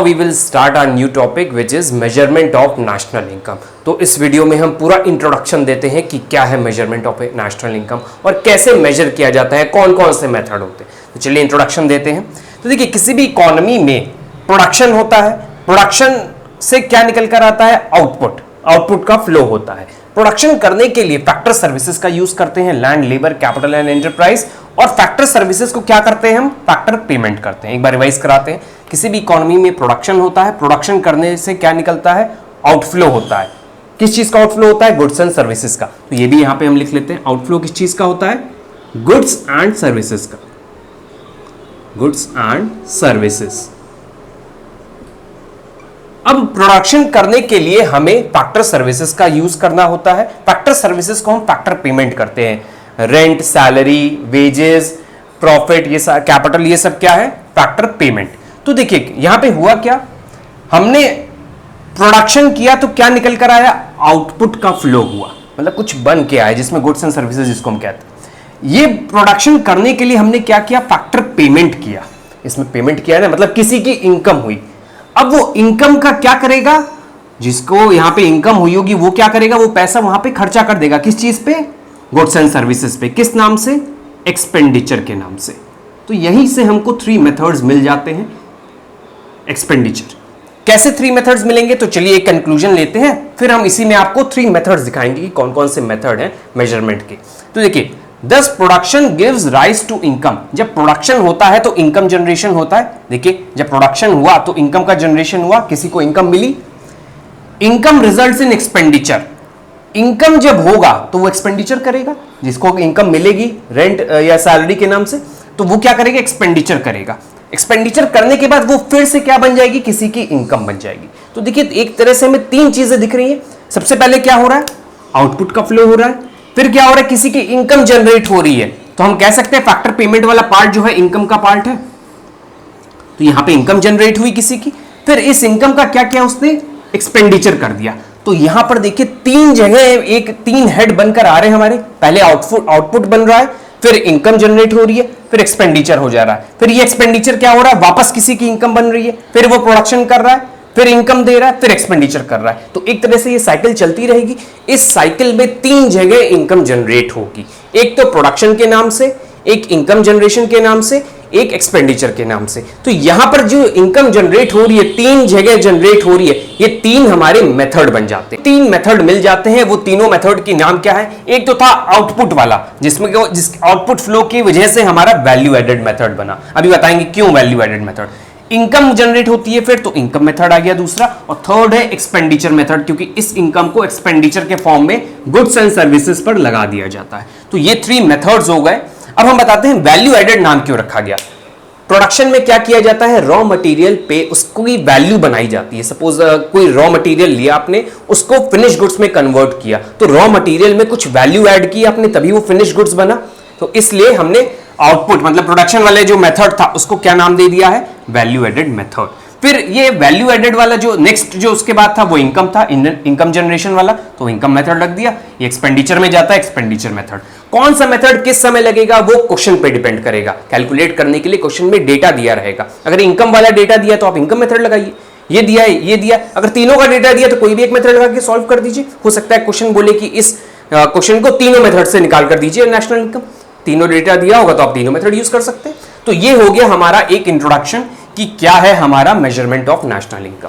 We will start our new topic which is measurement of national income. तो इस video में हम पूरा इंट्रोडक्शन देते हैं कि क्या है मेजरमेंट ऑफ नेशनल इनकम और कैसे मेजर किया जाता है, कौन कौन से मेथड होते हैं। तो चलिए इंट्रोडक्शन देते हैं। तो देखिए, किसी भी इकोनॉमी में प्रोडक्शन होता है, प्रोडक्शन से क्या निकल कर आता है, आउटपुट, आउटपुट का फ्लो होता है। प्रोडक्शन करने के लिए फैक्टर सर्विसेज का यूज करते हैं, land, labour, capital and enterprise. और फैक्टर सर्विसेज को क्या करते हैं हम, फैक्टर पेमेंट करते हैं। एक बार रिवाइज कराते हैं। किसी भी इकोनॉमी में प्रोडक्शन होता है, प्रोडक्शन करने से क्या निकलता है, आउटफ्लो होता है। किस चीज का आउटफ्लो होता है, गुड्स एंड सर्विसेज का। तो ये भी यहां पे हम लिख लेते हैं, आउटफ्लो किस चीज का होता है, गुड्स एंड सर्विसेज का, गुड्स एंड सर्विसेज। अब प्रोडक्शन करने के लिए हमें फैक्टर सर्विसेज का यूज करना होता है। फैक्टर सर्विसेज को हम फैक्टर पेमेंट करते हैं, रेंट, सैलरी, वेजेस, प्रॉफिट, ये कैपिटल, ये सब क्या है, फैक्टर पेमेंट। तो देखिए यहां पे हुआ क्या, हमने प्रोडक्शन किया तो क्या निकल कर आया, आउटपुट का फ्लो हुआ, मतलब कुछ बन के आया, जिसमें गुड्स एंड सर्विसेज जिसको हम कहते हैं। ये प्रोडक्शन करने के लिए हमने क्या किया, फैक्टर पेमेंट किया। इसमें पेमेंट किया ना, मतलब किसी की इनकम हुई। अब वो इनकम का क्या करेगा, जिसको यहां पे इनकम हुई होगी वो क्या करेगा, वो पैसा वहां पे खर्चा कर देगा। किस चीज पे, गुड्स एंड सर्विसेज पे। किस नाम से, एक्सपेंडिचर के नाम से। तो यहीं से हमको 3 मेथड्स मिल जाते हैं एक्सपेंडिचर। कैसे 3 मेथड्स मिलेंगे, तो चलिए एक कंक्लूजन लेते हैं, फिर हम इसी में आपको 3 मेथड्स दिखाएंगे कि कौन कौन से मेथड हैं मेजरमेंट के। तो देखिए, thus production gives rise to income. जब प्रोडक्शन होता है तो इनकम जनरेशन होता है। देखिए, जब प्रोडक्शन हुआ तो इनकम का जनरेशन हुआ, किसी को इनकम मिली। Income results in expenditure. Income जब होगा तो वो एक्सपेंडिचर करेगा, जिसको इनकम मिलेगी रेंट या सैलरी के नाम से, तो वो क्या करेगा, एक्सपेंडिचर करेगा। एक्सपेंडिचर करने के बाद वो फिर से क्या बन जाएगी, किसी की इनकम बन जाएगी। तो देखिए, एक तरह से हमें 3 चीजें दिख रही है। सबसे पहले क्या हो रहा है, आउटपुट का फ्लो हो रहा है। फिर क्या हो रहा है, किसी की इनकम जनरेट हो रही है। तो हम कह सकते हैं फैक्टर पेमेंट वाला पार्ट जो है इनकम का पार्ट है। तो यहां पे इनकम जनरेट हुई किसी की, फिर इस इनकम का क्या किया उसने, एक्सपेंडिचर कर दिया। तो यहां पर देखिए 3 जगह, एक 3 हेड बनकर आ रहे हैं हमारे। पहले आउटपुट बन रहा है, फिर इनकम जनरेट हो रही है, फिर एक्सपेंडिचर हो जा रहा है। फिर ये एक्सपेंडिचर क्या हो रहा है, वापस किसी की इनकम बन रही है, फिर वो प्रोडक्शन कर रहा है, फिर इनकम दे रहा है, फिर एक्सपेंडिचर कर रहा है। तो एक तरह से ये साइकिल चलती रहेगी। इस साइकिल में 3 जगह इनकम जनरेट होगी, एक तो प्रोडक्शन के नाम से, एक इनकम जनरेशन के नाम से, एक एक्सपेंडिचर के नाम से। तो यहां पर जो इनकम जनरेट हो रही है, 3 जगह जनरेट हो रही है, ये 3 हमारे मेथड बन जाते हैं। 3 मेथड मिल जाते हैं। वो तीनों मेथड की नाम क्या है, एक तो था आउटपुट वाला, जिसमें जिस आउटपुट फ्लो की वजह से हमारा वैल्यू एडेड मेथड बना। अभी बताएंगे क्यों value added method. Income generate होती है फिर, तो इनकम मेथड आ गया दूसरा। और थर्ड है एक्सपेंडिचर मेथड, क्योंकि इस इनकम को एक्सपेंडिचर के फॉर्म में गुड्स एंड सर्विसेज पर लगा दिया जाता है। तो ये 3 मेथड्स हो गए। अब हम बताते हैं वैल्यू एडेड नाम क्यों रखा गया। प्रोडक्शन में क्या किया जाता है, रॉ मटेरियल पे उसको वैल्यू बनाई जाती है। सपोज कोई रॉ मटेरियल लिया आपने, उसको फिनिश गुड्स में कन्वर्ट किया, तो रॉ मटेरियल में कुछ वैल्यू ऐड की आपने, तभी वो फिनिश गुड्स बना। तो इसलिए हमने आउटपुट मतलब प्रोडक्शन वाले जो मेथड था उसको क्या नाम दे दिया है, वैल्यू एडेड मेथड। फिर ये वैल्यू एडेड वाला जो नेक्स्ट जो उसके बाद था वो इनकम था, इनकम जनरेशन वाला, तो इनकम मेथड रख दिया। ये एक्सपेंडिचर में जाता है, एक्सपेंडिचर मेथड। कौन सा मेथड किस समय लगेगा वो क्वेश्चन पे डिपेंड करेगा। कैलकुलेट करने के लिए क्वेश्चन में डेटा दिया रहेगा। अगर इनकम वाला डेटा दिया तो आप इनकम मेथड लगाइए, ये दिया है, ये दिया। अगर तीनों का डेटा दिया तो कोई भी एक मेथड लगा के सॉल्व कर दीजिए। हो सकता है क्वेश्चन बोले कि इस क्वेश्चन को तीनों मेथड से निकाल कर दीजिए नेशनल इनकम। तीनों डेटा दिया होगा तो आप तीनों मेथड यूज कर सकते हैं। तो ये हो गया हमारा एक इंट्रोडक्शन कि क्या है हमारा मेजरमेंट ऑफ नेशनल इनकम।